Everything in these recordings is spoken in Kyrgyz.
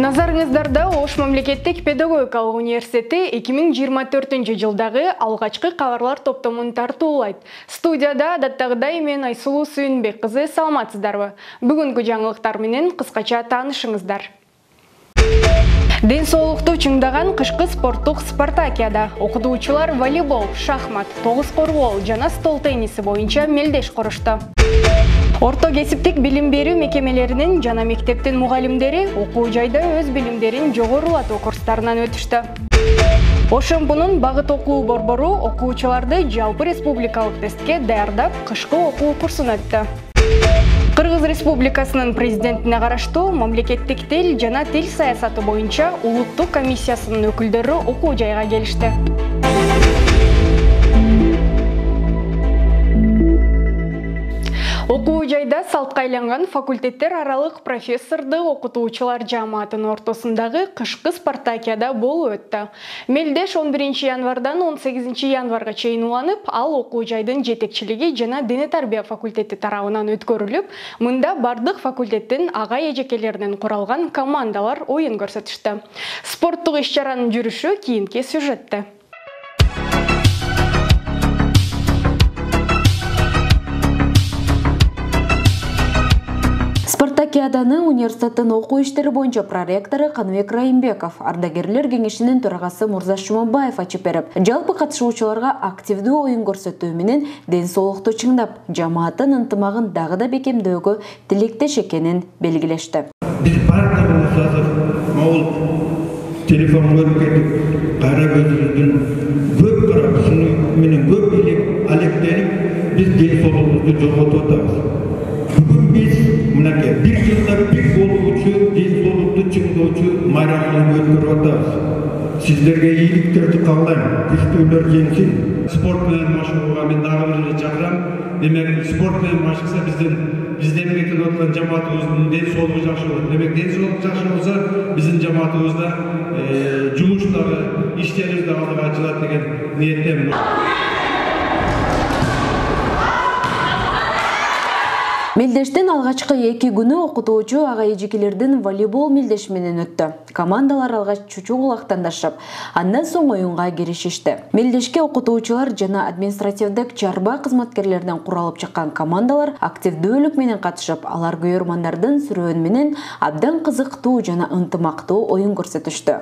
Назарыңыздарда Ош мамлекеттик педагогикалык университети 2024-жылдагы алгачкы кабарлар топтомун тартуулайт. Студияда адаттагыдай мен Айсулуу Сүйүнбек кызы, саламатсыздарбы? Бүгүнкү жаңылыктар менен кыскача таанышыңыздар. Ден соолукту чыңдаган кышкы спорттук спартакиада окутуучулар волейбол, шахмат, тогуз коргоол жана стол тенниси боюнча мелдеш курушту. Орто кесиптик билим берүү мекемелеринин жана мектептин мугалимдери окуу жайда өз билимдерин жогорулатуу курстарынан өтүштү. ОШМПнун багыт окуу борбору окуучуларды жалпы республикалык тестке даярдап, кышкы окуу курсун өттү. Кыргыз Республикасынын президентине караштуу мамлекеттик тил жана тил саясаты боюнча улуттук комиссиясынын өкүлдөрү окуу жайга келишти. Окуу жайда салтка айланган факультеттер аралык профессорду окутуучулар жааматынын ортосундагы кышкы спартакиада болуп өттү. Мелдеш 11 январдан 18 январга чейин уланып, ал окуу жайдын жетекчилиги жана дене тарбия факультети тарабынан өткөрүлүп, мында бардык факультеттин ага эжекелеринен куралган командалар оюн көрсөтүштү. Спорттук иш-чаранын жүрүшү кийинки сюжетте. Спартакиаданы университеттин окуу иштери боюнча проректору Каныбек Райымбеков, ардагерлер кеңешинин төрагасы Мурза Шумабаев ачып берип, жалпы катышуучуларга активдүү оюн көрсөтүү менен ден соолукту чыңдап, жамааттын ынтымагын дагы да бекемдөөгө тилектеш экенин белгилешти. Биз бардыгыбыз азыр могул телефон көрүп кетип, кара көзүбүздүн көп карап, шуну менен көп алектенип, биз ден соолугубузду жоготуп атабыз. Бүгүн биз мынакей бир жылда бир болуучу, ден соолукту чыңдоочу майрамды өткөрүп атабыз. Сиздерге ийгиликтерди каалайм, күчтүүлөр жеңсин. Спорт менен машыгууга мен дагы бир чакырам. Демек, спорт менен машыкса бизде мектепте отурган жамаатыбыздын ден соолугу жакшы болот. Демек, ден соолук жакшы болсо, биздин жамаатыбызда жумуштагы иштерибиз да алдыга ачылат деген ниеттемин. Мелдештин алгачкы 2 күнү окутуучу ага эжекелердин волейбол мелдеши менен өттү. Командалар алгач чучу кулактандашып, андан соң оюнга киришишти. Мелдешке окутуучулар жана административдик чарба кызматкерлеринен куралып чыккан командалар активдүүлүк менен катышып, алар көрөрмандардын сүрөөнү менен абдан кызыктуу жана ынтымактуу оюн көрсөтүштү.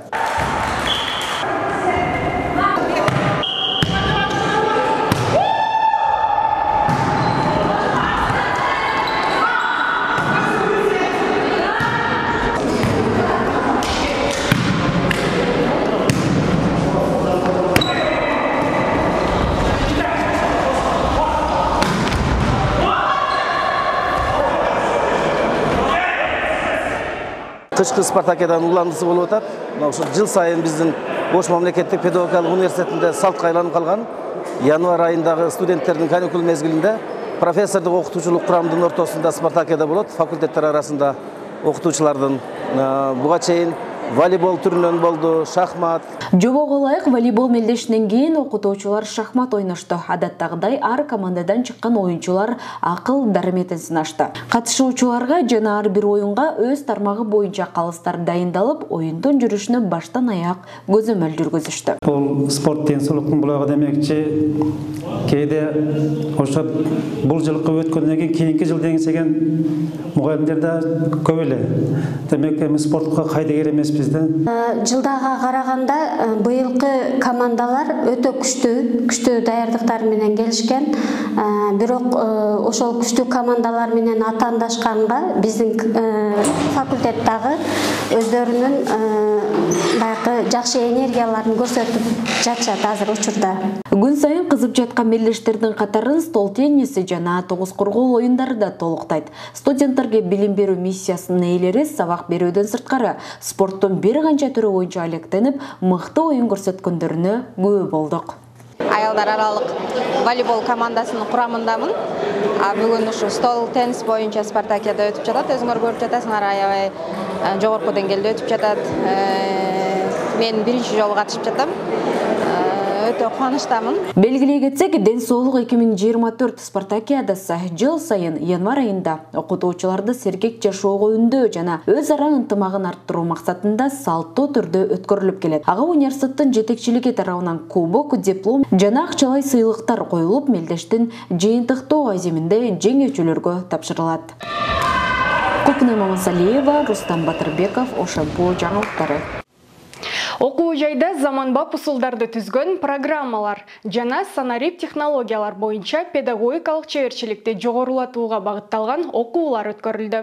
Кышкы спартакиадан уландысы болуп атат. Жыл сайын биздин Ош мамлекеттик педагогикалык университетинде салтка айланып калган январь айындагы студенттердин каникул мезгилинде профессордук окутуучулук курамдын ортосунда спартакиада болот. Факультеттер арасында окутуучулардын буга чейин волейбол түрүнөн болду, шахмат. Жобого ылайык волейбол мелдешинен кийин окутуучулар шахмат ойношту. Адаттагыдай ар командадан чыккан оюнчулар акыл дарметин сынашты. Катышуучуларга жана ар бир оюнга өз тармагы боюнча калыстар дайындалып, оюндун жүрүшүнө баштан аяк көзөмөл жүргүзүштү. Бул спорт ден соолуктун булагы демекчи, кээде ошо бул жылкы өткөндөн кийинки жыл деңсеген мугалимдер да көп эле. Демек, эми спортко кайдыгер эмес бизден. Жылдага караганда быйылкы командалар өтө күчтүү даярдыктар менен келишкен. Бирок ошол күчтүү командалар менен атаандашканга биздин факультет дагы өздөрүнүн баягы жакшы энергияларын көрсөтүп жатышат азыр учурда. Күн сайын кызып жаткан мелдештердин катарын стол тенниси жана тогуз коргоол оюндары да толуктайт. Студенттерге билим берүү миссиясынын ээлери сабак берүүдөн сырткары спорттун бир канча түрү боюнча алектенип, мыкты оюн көрсөткөндөрүнө күбө болдук. Аялдар аралык волейбол командасынын курамындамын. Бүгүн ушу стол теннис боюнча спартакиада өтүп жатат. Өзүңөр көрүп жатасыңар, аябай жогорку деңгээлде өтүп жатат. Мен биринчи жолу катышып жатам. өтө кубанычтамын. Белгилей кетсек, Ден соолук 2024 спартакиадасы жыл сайын январь айында окутуучуларды сергек жашоого үндөө жана өз ара ынтымагын арттыруу максатында салттуу түрдө өткөрүлүп келет. Ага университеттин жетекчилиги тарабынан кубок, диплом жана акчалай сыйлыктар коюлуп, мелдештин жыйынтыктоо азиминде жеңүүчүлөргө тапшырылат. Купнай Мамасалиева, Рустам Батырбеков, ОШБ жаңылыктары. Окуу жайда заманбап усулдарды түзгөн программалар жана санарип технологиялар боюнча педагогикалык чеберчиликти жогорулатууга багытталган окуулар өткөрүлдү.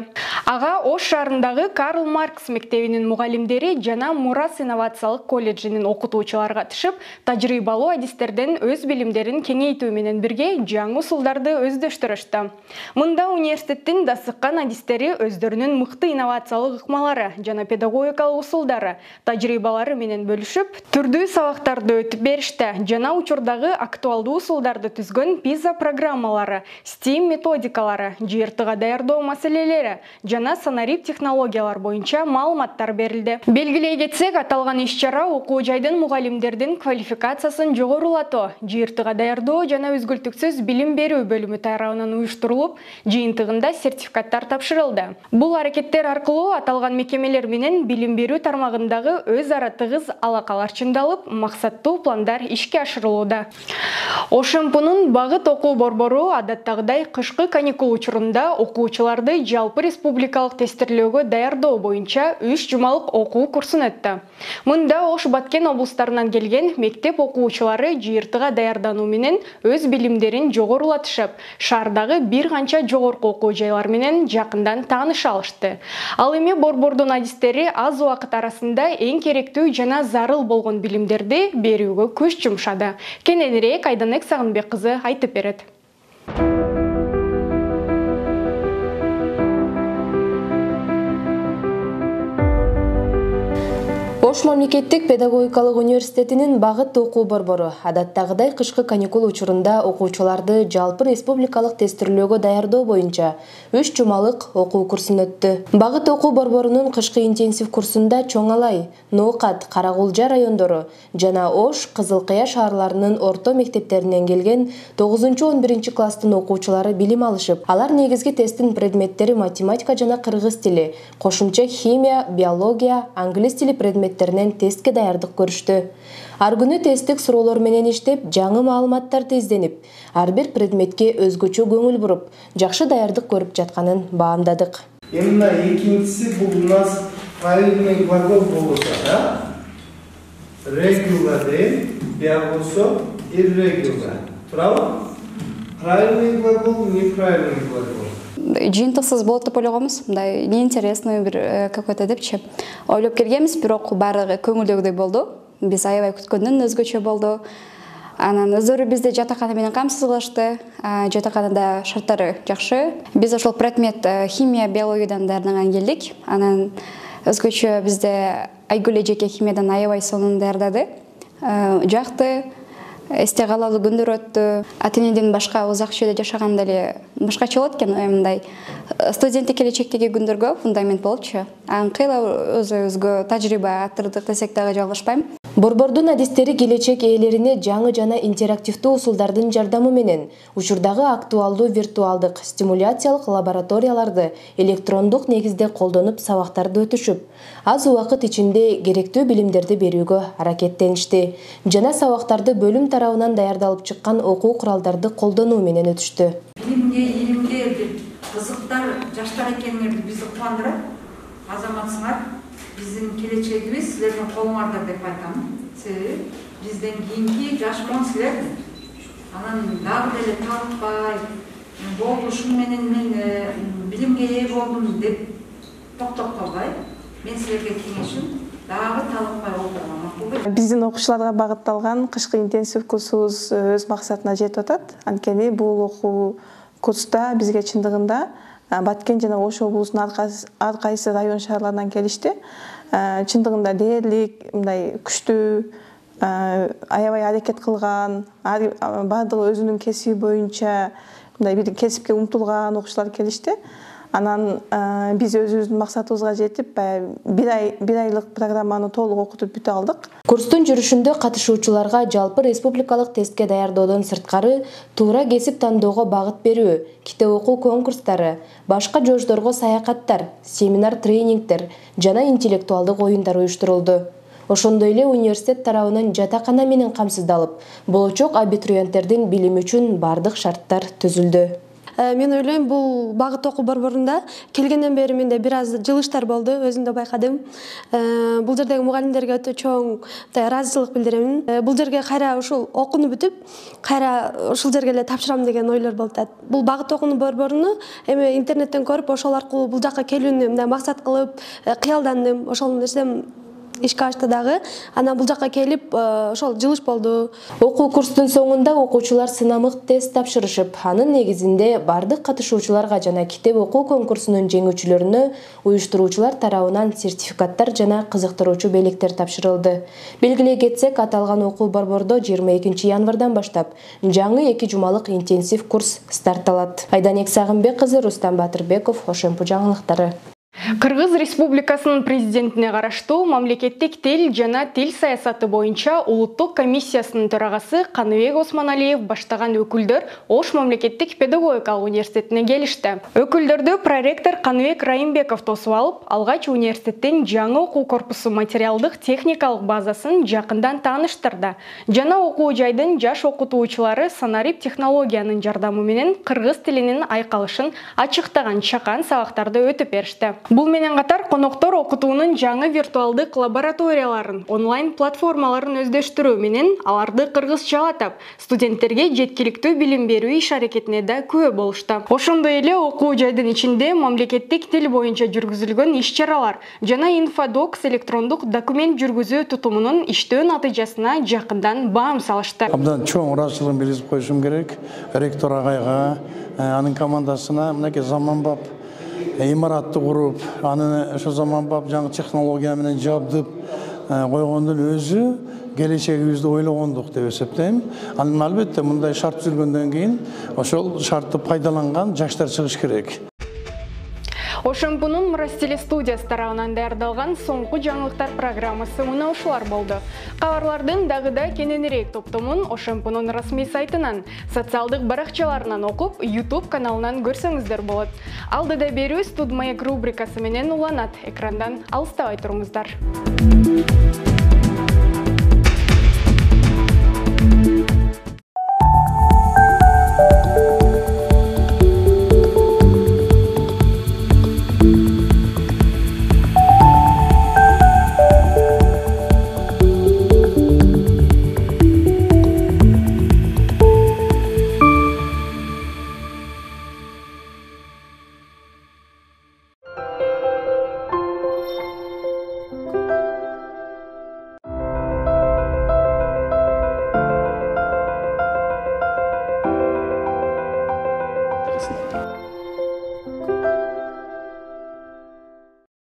Ага Ош шаарындагы Карл Маркс мектебинин мугалимдери жана Мурас инновациялык колледжинин окутуучулары катышып, тажрыйбалуу адистерден өз билимдерин кеңейтүү менен бирге жаңы усулдарды өздөштүрүштү. Мында университеттин дасыккан адистери өздөрүнүн мыкты инновациялык ыкмалары жана педагогикалык усулдары, тажрыйбалары менен бөлүшүп, түрдүү сабактарды өтүп беришти. Жана учурдагы актуалдуу усулдарды түзгөн PISA программалары, STEAM методикалары, жыйыртыга даярдоо маселелери жана санарип технологиялар боюнча маалыматтар берилди. Белгилей кетсек, аталган иш-чара окуу жайдын мугалимдердин квалификациясын жогорулатуу, жыйыртыга даярдоо жана үзгүлтүксүз билим берүү бөлүмү тарабынан уюштурулуп, жыйынтыгында сертификаттар тапшырылды. Бул аракеттер аркылуу аталган мекемелер менен билим берүү тармагындагы өз ара тыгыз алакалар чындалып, максаттуу пландар ишке ашырылууда. ОШМПнын багыт окуу борбору адаттагыдай кышкы каникул учурунда окуучуларды жалпы республикалык тестирлөөгө даярдоо боюнча 3 жумалык окуу курсун өттү. Мында Ош Баткен облустарынан келген мектеп окуучулары жыйыртыга даярдануу менен өз билимдерин жогорулатышып, шаардагы бир канча жогорку окуу жайлар менен жакындан тааныша алышты. Ал эми борбордун адистери аз убакыт арасында эң керектүү жана зарыл болгон билимдерди берүүгө күч жумшады. Кененирээк Айданек Сагынбек кызы айтып берет. Ош мамлекеттик педагогикалык университетинин багыт окуу борбору адаттагыдай кышкы каникул учурунда окуучуларды жалпы республикалык тестирлөөгө даярдоо боюнча 3 жумалык окуу курсун өттү. Багыт окуу борборунун кышкы интенсив курсунда Чоң Алай, Ноокат, Карагулжа райондору жана Ош, Кызылкыя шаарларынын орто мектептеринен келген 9-11 класстын окуучулары билим алышып, алар негизги тесттин предметтери математика жана кыргыз тили, кошумча химия, биология, англис тили предметтеринен тестке даярдык көрүштү. Ар күнү тесттик суроолор менен иштеп, жаңы маалыматтар изденип, ар бир предметке өзгөчө көңүл буруп, жакшы даярдык көрүп жатканын баамдадык. Эмне экинчиси бул у нас правильный глагол болсо, да? Regular дейм, бияк болсо irregular. Туурабы? Правильный глагол, неправильный глагол. Жыйынтыксыз болот деп ойлогонбуз, мындай неинтересный бир какой-то депчи. Ойлоп келгенбиз, бирок баардыгы көңүлдөгүдөй болду. Биз аябай күткөндөн өзгөчө болду. Анан өздөрү бизди жатакана менен камсыз кылышты. Жатаканада шарттары жакшы. Биз ошол предмет химия, биологиядан даярданган келдик. Анан өзгөчө бизде Айгүл эжеке химиядан аябай сонун даярдады. Жакты. Эсте калалуу күндөр өттү. Ата-энеден башка узак жашаганда жашаганда эле башкача болот экен, мындай студенттик келечектеги күндөргө фундамент болчу. Анкыйла өзүбүзгө тажрыйба аттырдык десек дагы жалгашпайм. Борбордун адистери келечек ээлерине жаңы жана интерактивдүү усулдардын жардамы менен учурдагы актуалдуу виртуалдык стимуляциялык лабораторияларды электрондук негизде колдонуп сабактарды өтүшүп, аз убакыт ичинде керектүү билимдерди берүүгө аракеттеништи жана сабактарды бөлүм тарабынан даярдалып чыккан окуу куралдарды колдонуу менен өтүштү. Илимге кызыктар жаштар экениңерди бизди кубандырат. Азаматсыңар. Биздин келечегибиз силердин колуңарда деп айтам. Себеби бизден кийинки жаш буын силер. Анан дагы деле талыкпай, болду ушун менен мен билимге ээ болдум деп токтоп калбай, мен силерге кеңешим дагы талыкпай окуган макул. Биздин окуучуларга багытталган кышкы интенсив курсубуз өз максатына жетип атат. Анткени бул окуу курста бизге чындыгында Баткен жана Ош облусунун ар кайсы район шаарларынан келишти. Чындыгында дээрлик, мындай күчтүү, аябай аракет кылган, баардыгы өзүнүн кесиби боюнча мындай бир кесипке умтулган окуучулар келишти. Анан биз өзүбүздүн максатыбызга жетип, бир айлык программаны толук окутуп бүтө алдык. Курстун жүрүшүндө катышуучуларга жалпы республикалык тестке даярдоодон сырткары туура кесип тандоого багыт берүү, китеп окуу конкурстары, башка жошторго саякаттар, семинар тренингдер жана интеллектуалдык оюндар уюштурулду. Ошондой эле университет тарабынан жатакана менен камсыздалып, болочок абитуриенттердин билими үчүн бардык шарттар түзүлдү. Мен ойлойм, бул багыт окуу борборунда келгенден бери менде бир аз жылыштар болду, өзүм да байкадым. Бул жердеги мугалимдерге өтө чоң ыраазычылык билдирем. Бул жерге кайра ушул окууну бүтүп, кайра ушул жерге эле тапшырам деген ойлор болуп атат. Бул багыт окуунун борборуну эми интернеттен көрүп, ошол аркылуу бул жакка келүүнү мындай максат кылып кыялдандым. Ошол нерсем ишке ашты дагы. Анан бул жакка келип, ошол жылыш болду. Окуу курстун соңунда окуучулар сынамык тест тапшырышып, анын негизинде бардык катышуучуларга жана китеп окуу конкурсунун жеңүүчүлөрүнө уюштуруучулар тарабынан сертификаттар жана кызыктыруучу белектер тапшырылды. Белгилей кетсек, аталган окуу борбордо 22 январдан баштап жаңы 2 жумалык интенсив курс стартталат. Айданек Сагынбек кызы, Рустам Батырбеков, Ошемпу жаңылыктары. Кыргыз Республикасынын президентине караштуу мамлекеттик тил жана тил саясаты боюнча улуттук комиссиясынын төрагасы Каныбек Осмоналиев баштаган өкүлдөр Ош мамлекеттик педагогикалык университетине келишти. Өкүлдөрдү проректор Каныбек Райымбеков тосуп алып, алгач университеттин жаңы окуу корпусу материалдык техникалык базасын жакындан тааныштырды. Жана окуу жайдын жаш окутуучулары санарип технологиянын жардамы менен кыргыз тилинин айкалышын ачыктаган чакан сабактарды өтүп беришти. Бул менен катар коноктор окутуунун жаңы виртуалдык лабораторияларын, онлайн платформаларын өздөштүрүү менен аларды кыргызчалатып, студенттерге жеткиликтүү билим берүү иш-аракетине да күбө болушту. Ошондой эле окуу жайдын ичинде мамлекеттик тил боюнча жүргүзүлгөн иш-чаралар жана инфодокс электрондук документ жүргүзүү тутумунун иштөө натыйжасына жакындан баам салышты. Абдан чоң ыраазычылыгымды билдирип коюшум керек ректор агайга, анын командасына, мынакей заманбап имаратты куруп, аны ошо заманбап жаңы технология менен жабдып койгондун өзү келечегибизди ойлогондук деп эсептейм. Анын албетте мындай шарт түзүлгөндөн кийин ошол шартты пайдаланган жаштар чыгыш керек. Ошемпунун Мурас телестудиясы тарабынан даярдалган соңку жаңылыктар программасы мына ушулар болду. Кабарлардын дагы кененирээк топтомун Ошемпунун расмий сайтынан, социалдык баракчаларынан окуп, YouTube каналынан көрсөңүздөр болот. Алдыда берүү Студмаек рубрикасы менен уланат. Экрандан алыстабай туруңуздар.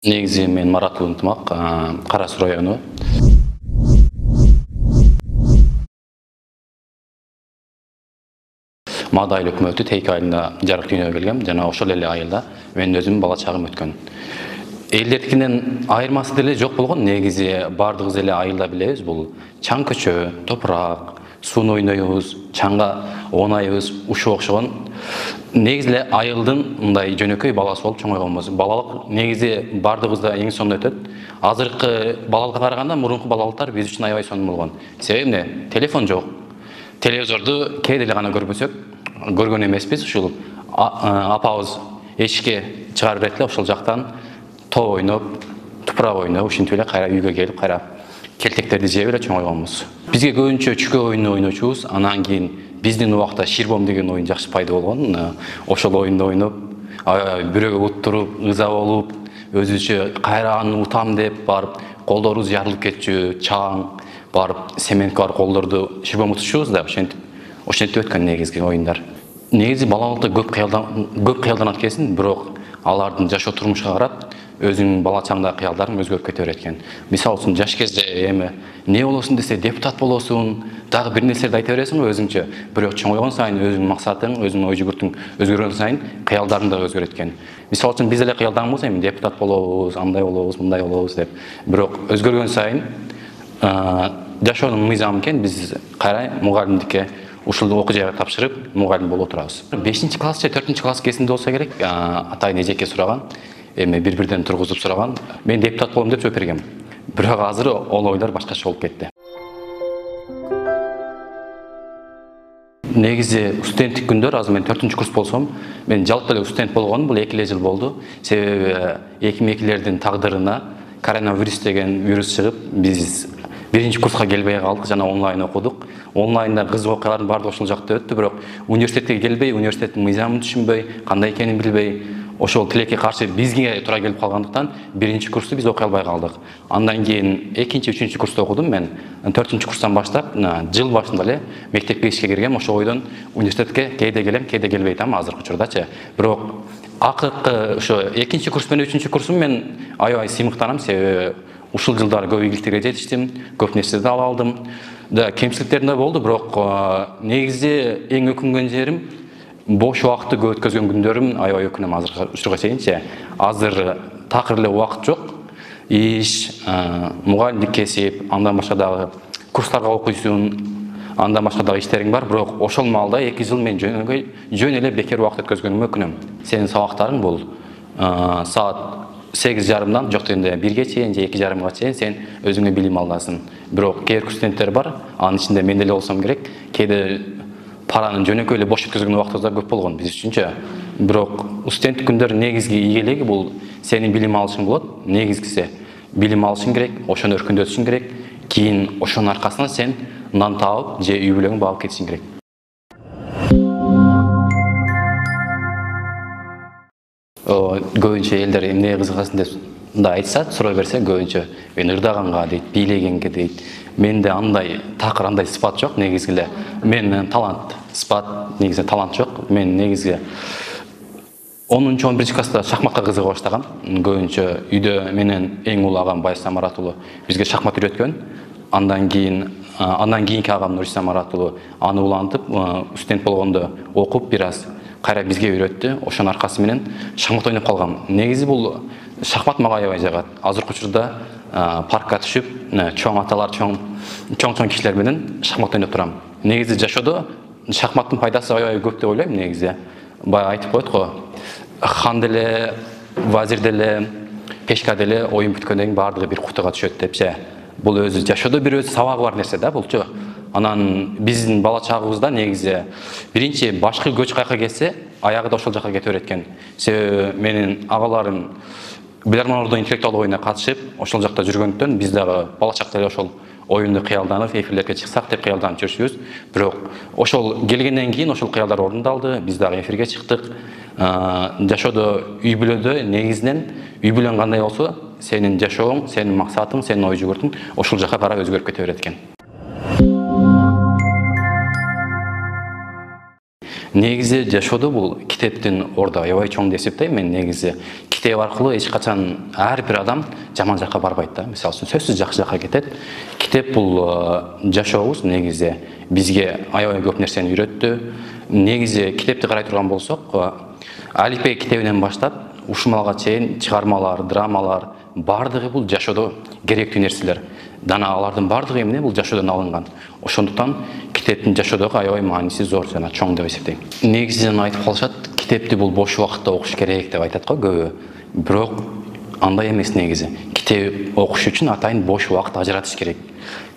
Негизи мен Марат Ынтымак, Кара Суу району. Мада айыл өкмөтү 2 айында жарык дүйнөгө келгем, жана ошол эле айылда мен өзүм бала чагым өткөн. Элдердикинен айырмасы деле жок болгон. Негизи бардыгыбыз эле айылда билебиз, бул чаң көчө, топурак, сууну ойнойбуз, чаңга оонайбыз, ушуга окшогон. Негизи эле айылдын мындай жөнөкөй баласы болуп чоңойгонбуз. Балалык негизи бардыгыбызда эң сонун өтөт. Азыркы балалыкка караганда мурунку балалыктар биз үчүн аябай сонун болгон. Себеби эмне? Телефон жок. Телевизорду кээде эле гана көрбөсөк, көргөн эмеспиз. Ушул апабыз эшикке чыгарып берет эле, ошол жактан топ ойноп, тупурак ойноп, ушинтип эле кайра үйгө келип, кайра келтектерди жеп эле чоңойгонбуз. Бизге көбүнчө чүкө оюну ойночубуз. Анан кийин биздин убакта ширбом деген оюн жакшы пайда болгон. Ошол оюнду ойноп, бирөөгө уттуруп, ыза болуп, өзүчө кайра аны утам деп барып, колдорубуз ярылып кетчү, чаң барып, семенке бар колдорду ширбом утушубуз да, ошентип өткөн негизги оюндар. Негизи балалыкта көп кыялданат экенсиң, бирок алардын жашоо турмушка карап өзүңүн бала чагыңдагы кыялдарың өзгөрүп кете берет экен. Мисалы үчүн жаш кезде эми не болосуң десе депутат болосуң, дагы бир нерселерди айта бересиң го өзүңчө. Бирок чоңойгон сайын өзүңүн максатың, өзүңүн ой жүгүртүң өзгөргөн сайын кыялдарың да өзгөрөт экен. Мисалы үчүн биз эле кыялданбыз, эми депутат болобуз, андай болобуз, мындай болобуз деп. Бирок өзгөргөн сайын жашоонун мыйзамы экен, биз кайра мугалимдикке ушул окуу жайга тапшырып, мугалим болуп отурабыз. 5-класс же 4-класс кезинде болсо керек, атайын эжекке сураган, эми бир-бирден тургузуп сураган, мен депутат болом деп жооп бергем. Бирок азыр ол ойлор башкача болуп кетти. Негизи студенттик күндөр, азыр мен 4-курс болсом, мен жалпы эле студент болгонум бул 2 жыл болду. Себеби 2002-лердин тагдырына коронавирус деген вирус чыгып, биз 1-курска келбей калдык, жана онлайн окудук. Онлайнда кызык окуялардын баардыгы ошол жакта өттү, бирок университетке келбей, университеттин мыйзамын түшүнбөй, кандай экенин билбей, ошол тилекке каршы бизге туура келип калгандыктан 1-курсту биз окуй албай калдык. Андан кийин 2-3 курста окудум мен. 4-курстан баштап жыл башында эле мектепке ишке киргем. Ошол ойдон университетке кейде келем, кейде келбей атам азыркы учурдачы. Бирок акыркы ошо 2-курс менен 3-курсум мен аябай сыймыктанам, себеби ушул жылдары көп ийгиликтерге жетиштим, көп нерселерди ала алдым. Да, кемчиликтерим да болду, бирок негизи эң өкүнгөн жерим бош убакытты көп өткөзгөн күндөрүм аябай өкүнөм азыркы учурга чейинчи. Азыр такыр эле убакыт жок. Иш, мугалимдик кесип, андан башка дагы курсларга окуйсуң, андан башка дагы иштериң бар, бирок ошол маалда 2 жыл мен жөн эле бекер убакыт өткөзгөнүмө өкүнөм. Сенин сабактарың бул саат 8:30-дан жок дегенде 1-ге чейин же 2:30-га чейин сен өзүңө билим аласың. Бирок кээ студенттер бар, анын ичинде мен деле болсом керек, кээде параны жөнөкөй эле бош өткөзгөн убактыбыз да көп болгон биз үчүнчү. Бирок студенттик күндөр негизги ийгилиги бул сенин билим алышың болот. Негизгиси билим алышың керек, ошону өркүндөтүшүң керек. Кийин ошонун аркасынан сен нан таап же үй бүлөңдү багып кетишиң керек. Көбүнчө элдер эмне кызыгасың деп да айтса, суроо берсе, көбүнчө мен ырдаганга дейт, бийлегенге дейт. Менде андай такыр андай сыпат жок негизги эле. Мен талант, сыпат негизи талант жок. Мен негизи 10-11 класста шахматка кызыга баштагам. Көбүнчө үйдө менен эң улуу агам Байырса Марат уулу бизге шахмат үйрөткөн. Андан кийинки агам Нурисса Марат уулу аны улантып, студент болгондо окуп бир аз кайра бизге үйрөттү. Ошонун аркасы менен шахмат ойноп калгам. Негизи бул шахмат мага аябай жагат. Азыркы учурда паркка түшүп, чоң аталар, чоң кишилер менен шахмат ойноп турам. Негизи жашоодо шахматтын пайдасы аябай көп деп ойлойм негизи. Бая айтып коет го, хан деле, вазир деле, пешка деле оюн бүткөндөн кийин баардыгы бир кутуга түшөт депчи. Бул өзү жашоодо бир өз сабагы бар нерсе да булчу. Анан биздин бала чагыбызда негизи биринчи башкы көч кайка кетсе, аягы да ошол жака кете берет экен. Себеби менин агаларым Биларман Ордо интеллектуалдык оюнуна катышып, ошол жакта жүргөндөн биз дагы бала чакта эле ошол оюнду кыялданып, эфирлерге чыксак деп кыялданып жүрүшүбүз. Бирок ошол келгенден кийин ошол кыялдар орундалды, биз дагы эфирге чыктык. Жашоодо үй бүлөдө негизинен үй бүлөң кандай болсо, сенин жашооң, сенин максатың, сенин ой жүгүртүң ошол жака карап өзгөрүп кете берет экен. Негизи жашоодо бул китептин орду аябай чоң деп эсептейм мен. Негизи китеп аркылуу эч качан ар бир адам жаман жакка барбайт да. Мисалы үчүн сөзсүз жакшы жакка кетет. Китеп бул жашообуз негизи бизге аябай көп нерсени үйрөттү. Негизи китепти карай турган болсок, Алипбей китебинен баштап ушмалга чейин чыгармалар, драмалар баардыгы бул жашоодо керектүү нерселер. Дана алардын баардыгы эмне бул жашоодон алынган. Ошондуктан китептин жашоодогу аябай мааниси зор жана чоң деп эсептейм. Негизинен айтып калышат, китепти бул бош убакытта окуш керек деп айтат го көбү. Бирок андай эмес негизи. Китеп окуш үчүн атайын бош убакыт ажыратыш керек.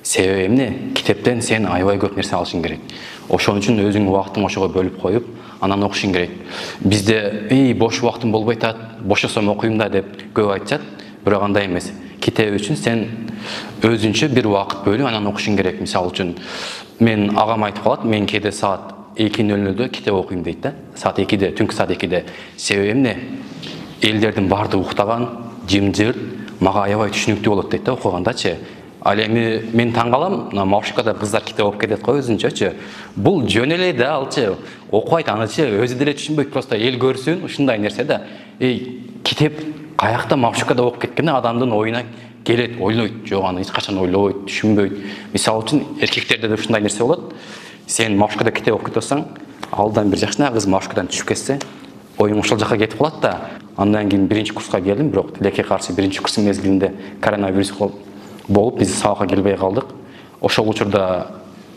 Себеби эмне? Китептен сен аябай көп нерсе алышың керек. Ошон үчүн өзүңдүн убактыңды ошого бөлүп коюп, анан окушуң керек. Бизде бош убактым болбой атат, бошосом окуйм да деп көп айтышат, бирок андай эмес. Китеп үчүн сен өзүнчө бир убакыт бөлүп анан окушуң керек. Мисалы үчүн мен агам айтып калат, мен кээде саат 2:00-дө китеп окуйм дейт да. Саат 2-де, түнкү саат 2-де. Себеби эмне? Элдердин баардыгы уктаган, жымжырт, мага аябай түшүнүктүү болот дейт да окугандачы. Ал эми мен таң калам, Мавшикада кыздар китеп окуп кетет го өзүнчөчү. Бул жөн эле да алчы. Окубайт анычы, өзү деле түшүнбөйт, просто эл көрсүн, ушундай нерсе да. Китеп каякта маршруткада окуп кеткенде адамдын оюна келет, ойлойт, жок аны эч качан ойлобойт, түшүнбөйт. Мисалы үчүн эркектерде да ушундай нерсе болот. Сен маршруткада китеп окуп кетсең, алдан бир жакшына кыз маршруткадан түшүп кетсе, оюң ошол жака кетип калат да. Андан кийин биринчи курска келдим, бирок тилекке каршы биринчи курстун мезгилинде коронавирус болуп, биз сабакка келбей калдык. Ошол учурда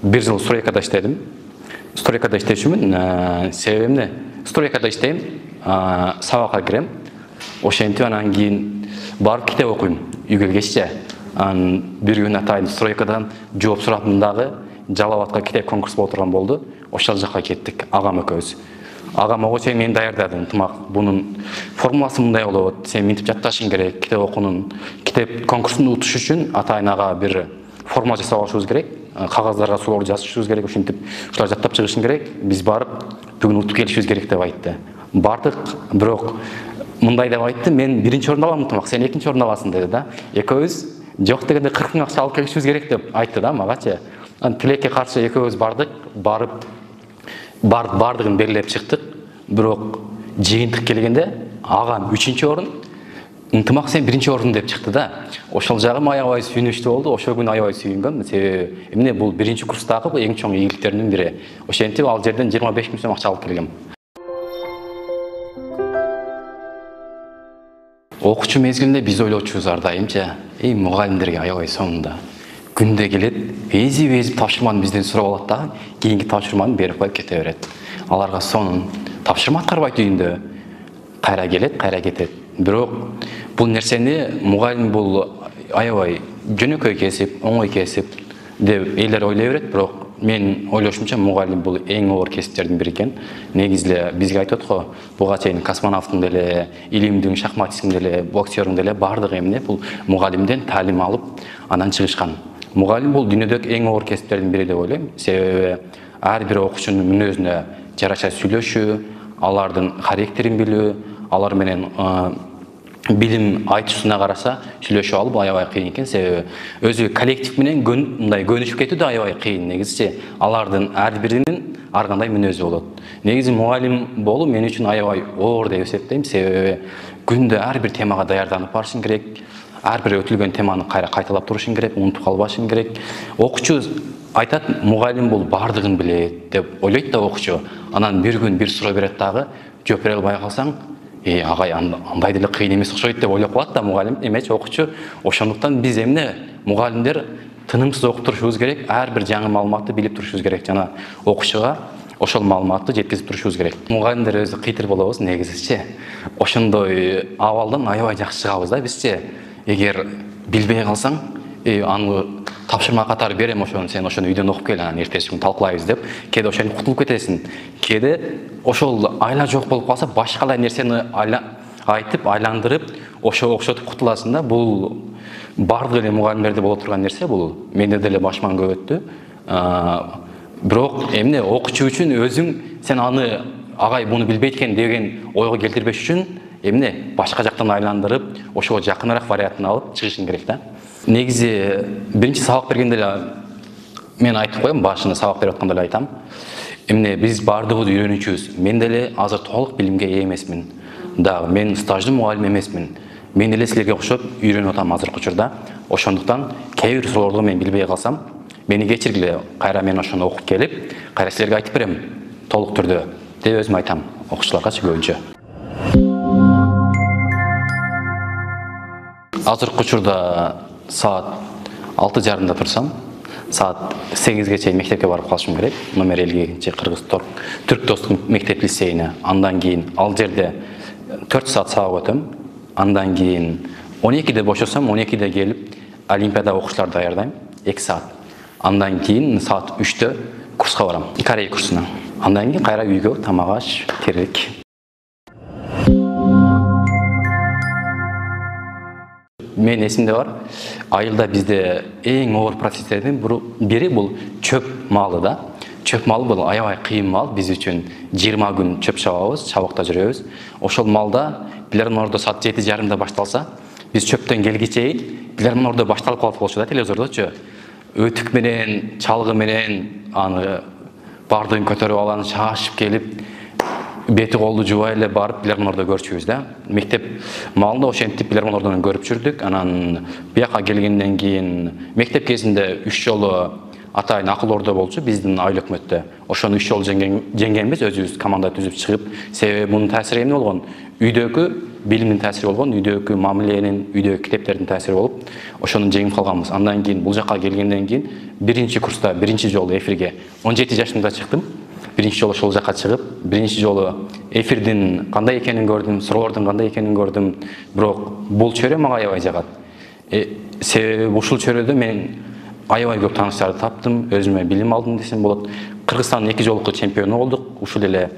1 жыл стройкада иштедим. Стройкада иштешимин, себеби эмне? Стройкада иштейм, сабакка кирем. Ошентип анан кийин барып китеп окуйм үйгө келгечче. Бир күн атайын стройкадан жооп сурадым дагы, Жалал Абадка китеп конкурс болуп турган болду. Ошол жака кеттик, агам экөөбүз. Агам ого сен мени даярдадың, ынтымак, бунун формуласы мындай болот, сен минтип жатташың керек, китеп окуунун, китеп конкурсун утуш үчүн атайын ага бир формула жасап алышыбыз керек, кагаздарга суларды жазышыбыз керек, ошентип ушулар жаттап чыгышың керек, биз барып бүгүн утуп келишибиз керек деп айтты. Бардык, бирок мындай деп айтты, мен биринчи орунду алам, ынтымак, сен экинчи орунду аласың деди да. Экөөбүз жок дегенде 40 миң акча алып келишибиз керек деп айтты да магачы. Тилекке каршы экөөбүз бардык, барып бардыгын белгилеп чыктык. Бирок жыйынтык келгенде агам 3-чү орун, ынтымак сен 1-чи орун деп чыкты да. Ошол жагым аябай сүйүнүчтүү болду. Ошол күнү аябай сүйүнгөм. Себеби эмне бул 1-чи курстагы эң чоң ийгиликтердин бири. Ошентип ал жерден 25 миң сом акча алып келгем. Окуучу мезгилинде биз ойлочубуз ар дайымча, мугалимдерге аябай сонунда күндө келет, эзип тапшырманы бизден сурап алат да, кийинки тапшырманы берип коюп кете берет. Аларга сонун тапшырма аткарбайт үйүндө. Кайра келет, кайра кетет. Бирок бул нерсени мугалим бул аябай жөнөкөй кесип, оңой кесип деп элдер ойлой берет, бирок мен ойлошумча мугалим бул эң оор кесиптердин бири экен. Негизде бизге айтат го, буга чейин космонавттын деле, илимдин, шахматисттин деле, боксердин деле бардыгы эмне бул мугалимден таалим алып, анан чыгышкан. Мугалим бул дүйнөдөгү эң оор кесиптердин бири деп ойлойм. Себеби ар бир окуучунун мүнөзүнө жараша сүйлөшүү, алардын характерин билүү, алар менен билим айтышына караса сүйлөшүп алып аябай кыйын экен. Себеби өзү коллектив менен мындай көнүшүп кетүү да аябай кыйын. Негизчи алардын ар биринин ар кандай мүнөзү болот. Негизи мугалим болуу мен үчүн аябай оор деп эсептейм. Себеби күндө ар бир темага даярданып барышың керек. Ар бир өтүлгөн теманы кайталап турушуң керек, унутуп калбашың керек. Окуучу айтат, мугалим бул бардыгын билет деп ойлойт да окуучу. Анан бир күн бир суроо берет дагы, жооп бере албай калсаң, агай андай деле кыйын эмес окшойт деп ойлоп калат да мугалим, эмес окуучу. Ошондуктан биз эмне мугалимдер тынымсыз окуп турушубуз керек, ар бир жаңы маалыматты билип турушубуз керек жана окуучуга ошол маалыматты жеткизип турушубуз керек. Мугалимдер өзү кыйтыр болобуз негизичи. Ошондой абалдан аябай жакшы чыгабыз да бизчи. Эгер билбей калсаң, аны тапшырма катары берем, ошону сен ошону үйдөн окуп кел, анан эртеси күнү талкуулайбыз деп, кээде ошентип кутулуп кетесиң. Кээде ошол айла жок болуп калса, башкалай нерсени айтып, айландырып, окшотуп кутуласың да. Бул бардык эле мугалимдерде боло турган нерсе, бул менде деле башыман көп өттү. Бирок эмне окуучу үчүн өзүң сен аны агай буну билбейт экен деген ойго келтирбеш үчүн эмне башка жактан айландырып, ошого жакыныраак вариантын алып чыгышың керек да. Негизи биринчи сабак бергенде эле мен айтып коем, башында сабак берип атканда эле айтам. Эмне биз бардыгыбыз үйрөнүүчүбүз. Мен деле азыр толук билимге ээ эмесмин. Дагы мен стаждуу мугалим эмесмин. Мен деле силерге окшоп үйрөнүп атам азыркы учурда. Ошондуктан кээ бир суроолорду мен билбей калсам, мени кечиргиле, кайра мен ошону окуп келип, кайра силерге айтып берем толук түрдө деп өзүм айтам окуучуларга көбүнчө. Азыркы учурда саат 6:30 турсам, саат 8-ге чейин мектепке барып калышым керек. Номер 52-чи Кыргыз Түрк достук мектеп лицейине. Андан кийин ал жерде 4 саат сабак өтөм. Андан кийин 12-де бошосом, 12-де келип олимпиада окуучуларды даярдайм 2 саат. Андан кийин саат 3-тө курска барам, Корей курсуна. Андан кийин кайра үйгө тамак аш, тирик. Мен эсимде бар, айылда бизде эң оор процесстердин бири бул чөп малы да. Чөп малы бул аябай кыйын мал биз үчүн. 20 күн чөп чабабыз, чабакта жүрөбүз. Ошол малда билердин ордо саат 7:30 башталса, биз чөптөн келгиче билердин ордо башталып калат болчу да телевизордочу. Өтүк менен, чалгы менен аны бардыгын көтөрүп алып, шашып келип, бети колду жубай эле барып билармонордо көрчүбүз да. Мектеп маалында ошентип билармонордон көрүп жүрдүк. Анан бияка келгенден кийин мектеп кезинде 3 жолу атайын акыл ордо болчу биздин айыл өкмөттө. Ошону 3 жолу жеңгенбиз, өзүбүз команда түзүп чыгып. Себеби мунун таасири эмне болгон? Үйдөгү билимдин таасири болгон, үйдөгү мамиленин, үйдөгү китептердин таасири болуп, ошону жеңип калганбыз. Андан кийин бул жака келгенден кийин биринчи курста биринчи жолу эфирге 17 жашымда чыктым. Биринчи жолу ошол жака чыгып, биринчи жолу эфирдин кандай экенин көрдүм, суроолордун кандай экенин көрдүм. Бирок бул чөйрө мага аябай жагат. Себеби ушул чөйрөдө мен аябай көп тааныштарды таптым, өзүмө билим алдым десем болот. Кыргызстандын 2 жолку чемпиону болдук. Ушул эле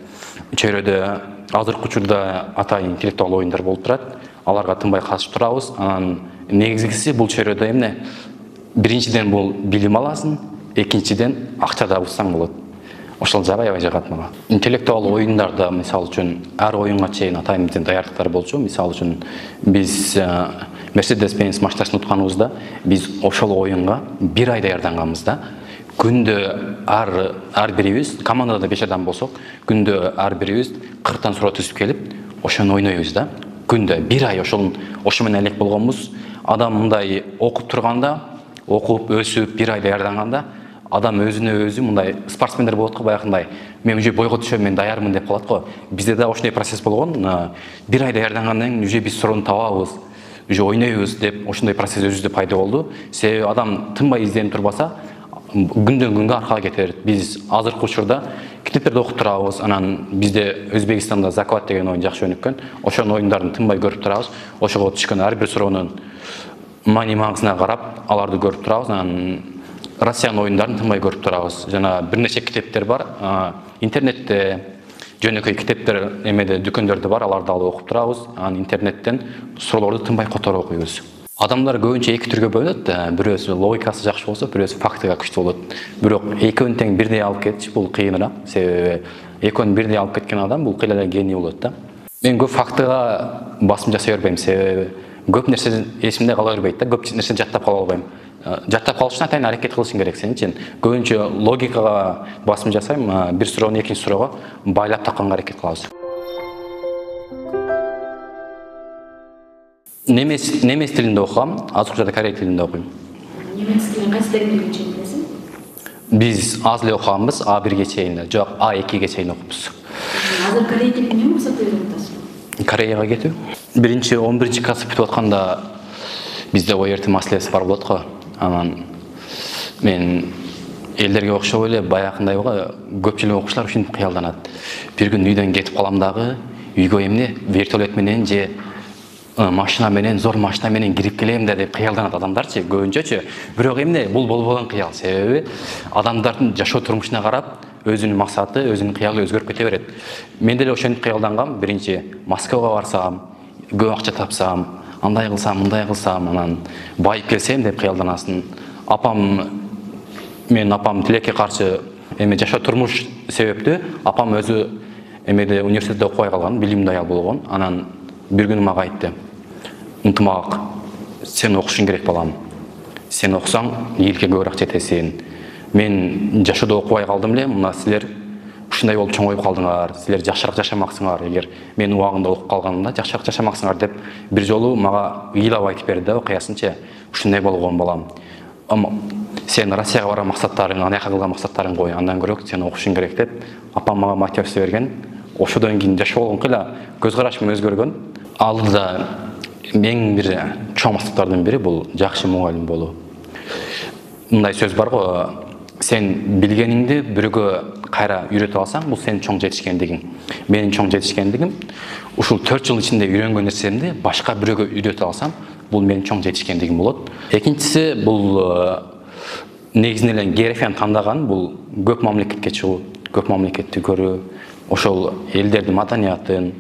чөйрөдө азыркы учурда атайын интеллектуал оюндар болуп турат. Аларга тынбай катышып турабыз. Анан негизгиси бул чөйрөдө эмне? Биринчиден бул билим аласың, экинчиден акча да алсаң болот. Ошол жагы аябай жагат мага. Интеллектуал оюндарда мисалы үчүн ар оюнга чейин атайын биздин даярдыктар болчу. Мисалы үчүн биз Mercedes-Benz машинасын утканыбызда биз ошол оюнга 1 ай даярданганбыз да. Күндө ар бирибиз, командада 5 адам болсок, күндө ар бирибиз 40тан суроо түзүп келип, ошону ойнойбуз да. Күндө 1 ай ошо менен элек болгонбуз. Адам мындай окуп турганда, окуп, өсүп 1 ай даярданганда, адам өзүнө өзү мындай спортсмендер болот го баягындай. Мен уже бойго түшөм, мен даярмын деп калат го. Бизде да ошондой процесс болгон. 1 ай даярдангандан кийин уже биз суроону табабыз, уже ойнойбуз деп ошондой процесс өзүбүздө пайда болду. Себеби адам тынбай изденип турбаса, күндөн күнгө аркага кетер. Биз азыркы учурда китептерди окуп турабыз. Анан бизде Өзбекстанда Закват деген оюн жакшы өнүккөн. Ошонун оюндарын тынбай көрүп турабыз. Ошого түшкөн ар бир суроонун маани-маңызына карап, аларды көрүп турабыз. Анан Россиянын оюндарын тынбай көрүп турабыз. Жана бир нече китептер бар. Интернетте жөнөкөй китептер эмеде дүкөндөрдө бар, аларды алып окуп турабыз. Анан интернеттен суроолорду тынбай которуп окуйбуз. Адамдар көбүнчө 2 түргө бөлүнөт. Бирөөсү логикасы жакшы болсо, бирөөсү фактыга күчтүү болот. Бирок экөөнү тең бирдей алып кетиш бул кыйыныраак. Себеби экөөнү бирдей алып кеткен адам бул кыйла эле гений болот да. Мен көп фактыга басым жасай бербейм, себеби көп нерсе эсимде кала бербейт да, көп нерсени жаттап кала албайм. Жаттап калыш үчүн атайын аракет кылышың керек сенчи. Көбүнчө логикага басым жасайм, бир суроону экинчи суроого байлап такканга аракет кылабыз. Немес тилинде окугам, азыркы учурда корей тилинде окуйм. Немес тилин кайсы деңгээлге чейин билесиң? Биз аз эле окуганбыз, A1ге чейин, жок, A2ге чейин окупуз. Азыр корей тилин эмне максатта үйрөнүп атасыз? Кореяга кетүү. Биринчи 11 класс бүтүп атканда бизде ОРТ маселеси бар болот го. Анан мен элдерге окшоп эле баягындай көпчүлүк окуучулар ушинтип кыялданат. Бир күн үйдөн кетип калам дагы, үйгө эмне вертолет менен же машина менен, зор машина менен кирип келем да деп кыялданат адамдарчы, көбүнчөчү. Бирок эмне бул болбогон кыял, себеби адамдардын жашоо турмушуна карап өзүнүн максаты, өзүнүн кыялы өзгөрүп кете берет. Мен деле ошентип кыялдангам. Биринчи Москвага барсам, көп акча тапсам, андай кылсам, мындай кылсам, анан байып келсем деп кыялданасың. Менин апам тилекке каршы жашоо турмуш себептүү. Апам өзү эмеде университетте окубай калган, билимдүү аял болгон. Анан бир күнү мага айтты: "Ынтымак, сен окушуң керек балам. Сен окусаң, элге көбүрөөк жетесиң. Мен жашоодо окубай калдым эле, мына силер ушундай болуп чоңоюп калдыңар, силер жакшыраак жашамаксыңар, эгер мен убагында окуп калганымда жакшыраак жашамаксыңар" деп бир жолу мага ыйлап айтып берди, окуясынчы. Ушундай болгон балам. Сен Россияга барган максаттарың, анаяка кылган максаттарың кой, андан көрөк сен окушуң керек деп апам мага мотивация берген. Ошодон кийин жашоо болгон кыйла көз карашым өзгөргөн. Алдыда эң бир чоң максаттардын бири бул жакшы мугалим болуу. Мындай сөз бар го, сен билгениңди бирөөгө кайра үйрөтүп алсаң, бул сенин чоң жетишкендигиң. Менин чоң жетишкендигим ушул 4 жыл ичинде үйрөнгөн нерсемди башка бирөөгө үйрөтүп алсам, бул менин чоң жетишкендигим болот. Экинчиси бул негизинен эле географияны тандаган, бул көп мамлекетке чыгуу, көп мамлекетти көрүү, ошол элдердин маданиятын,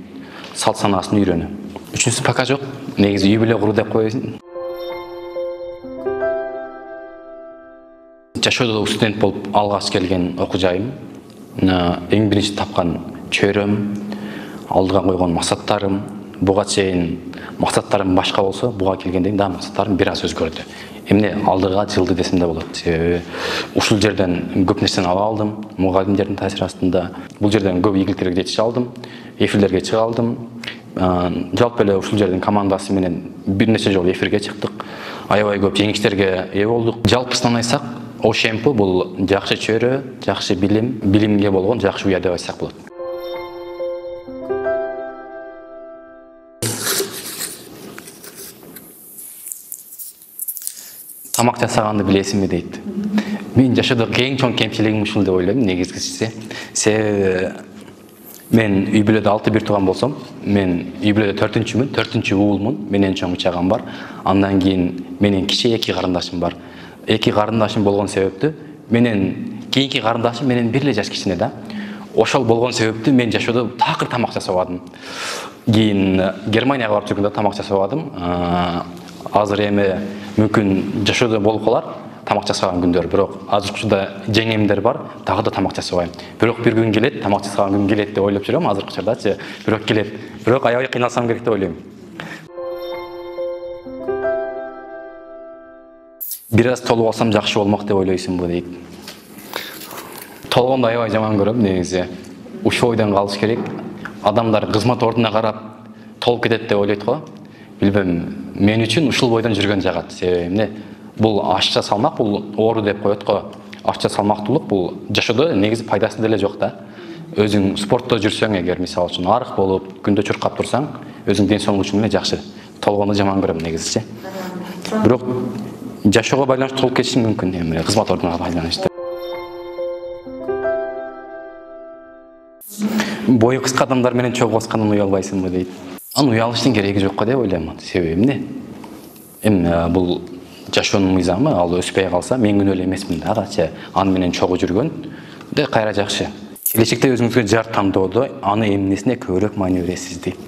салт санаасын үйрөнүү. Үчүнчүсү пока жок, негизи үй бүлө куруу деп коебүз. Жашоодо студент болуп алгач келген окуу жайым, эң биринчи тапкан чөйрөм, алдыга койгон максаттарым, буга чейин максаттарым башка болсо, буга келгенден кийин дагы максаттарым бир аз өзгөрдү. Эмне алдыга жылды десем да болот. Себеби ушул жерден көп нерсени ала алдым. Мугалимдердин таасири астында бул жерден көп ийгиликтерге жетише алдым. Эфирлерге чыга алдым. Жалпы эле ушул жердин командасы менен бир нече жолу эфирге чыктык. Аябай көп жеңиштерге ээ болдук. Жалпысынан айтсак, ошемпи бул жакшы чөйрө, жакшы билимге болгон жакшы уя деп айтсак болот. Тамак жасаганды билесизби дейт. Мен жашоодогу эң чоң кемчилигим ушул деп ойлойм, негизгиси. Себеби мен үй бүлөдө 6 тууган болсом, мен үй бүлөдө 4-чүмүн, 4-чү уулмун, менен чоң чагам бар. Андан кийин менен кичи 2 карындашым бар. 2 карындашым болгон себептүү менен кийинки карындашым менен бир эле жаш кичине да. Ошол болгон себептүү мен жашоодо такыр тамак жасабадым. Кийин Германияга барып жүргөндө тамак жасабадым. Азыр эми мүмкүн жашоодо болуп калар тамак жасаган күндөр, бирок азыр учурда жеңемдер бар, дагы да тамак жасабайм. Бирок бир күн келет, тамак жасаган күн келет деп ойлоп жүрөм азыркы чагдачы. Бирок келет. Бирок аябай кыйналсам керек деп ойлойм. Бир аз толуп алсам жакшы болмок деп ойлойсуңбу дейт. Толгонду аябай жаман көрөм негизи. Ушул ойдон калыш керек. Адамдар кызмат ордуна карап толуп кетет деп ойлойт го. Билбем, мен үчүн ушул бойдон жүргөн жагат. Себеби эмне? Бул ашча салмак, бул оору деп коет го. Ашча салмактуулук бул жашоодо негизи пайдасы деле жок да. Өзүң спортто жүрсөң, эгер мисалы үчүн арык болуп, күндө чуркап турсаң, өзүң ден соолук үчүн эле жакшы. Толгонду жаман көрөм негизичи. Бирок жашоого байланыштуу толуп кетиши мүмкүн, эми кызмат ордуна байланыштуу. Бою кыска адамдар менен чогулушкандан уялбайсыңбы дейт. Аны уялыштын кереги жок го деп ойлойм. Себеби эмне? Эми бул жашоонун мыйзамы, ал өспөй калса, мен күнөөлүү эмесмин дагычы. Аны менен чогуу жүргөн де кайра жакшы. Келечекте өзүңүзгө жар тандоодо аны эмнесине көбүрөөк маани бересиз дейт.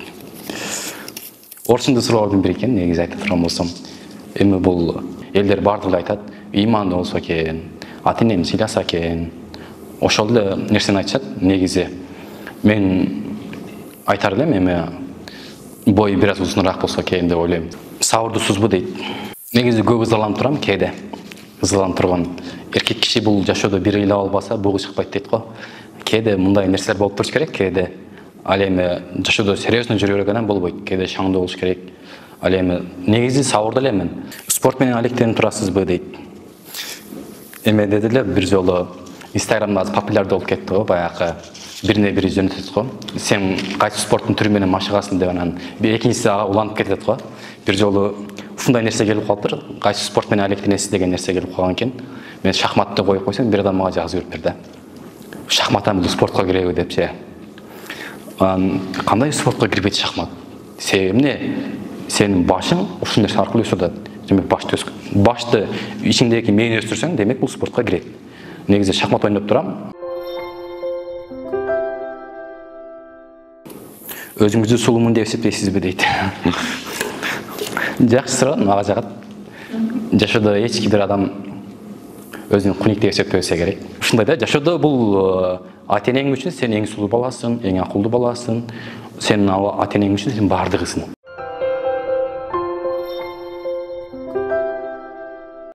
Орчунду суроодун бири экен, негизи айтып турган болсом. Эми бул элдер бардыгы айтат, ыймандуу болсо экен, ата-энем сыйласа экен. Ошол эле нерсени айтышат, негизи. Мен айтар элем, эми бой бир аз узунураак болсо экен деп ойлойм. Сабырдуу сузбу дейт. Негизи көп ызаланып турам кээде. Ызаланып турган эркек киши бул жашоодо бир ыйлап албаса бугу чыкпайт дейт го. Кээде мындай нерселер болуп туруш керек, кээде. Ал эми жашоодо серьезно жүрө бергенен болбойт. Кээде шаңдуу болуш керек. Ал эми негизи сабырдуу элемин. Спорт менен алектенип турасызбы дейт. Эме деди эле бир жолу Инстаграмда популярдуу болуп кетти го, баягы бирине бири жөнөтөт го. Сен кайсы спорттун түрү менен машыгасың деп анан экинчиси ага уланып кетет го. Бир жолу ушундай нерсе келип калыптыр. Кайсы спорт менен алектенесиз деген нерсе келип калган экен. Мен шахматты коюп койсом, бир адам мага жазып берди. Шахматтан бул спортко киреби депчи. Кандай спортко кирбейт шахмат? Себеби эмне? Сенин башың ушул нерсе аркылуу өсөт. Демек башты ичиңдеги мээни өстүрсөң, демек бул спортко кирет. Негизи шахмат ойноп турам. Өзүңүздү сулуумун деп эсептейсизби дейт. Жакшы суроо, мага жагат. Жашоодо эч бир адам өзүн куник деп эсептебесе керек. Ушундай да, жашоодо бул ата-энең үчүн сен эң сулуу баласың, эң акылдуу баласың. Сен ата-энең үчүн сен бардыгысың.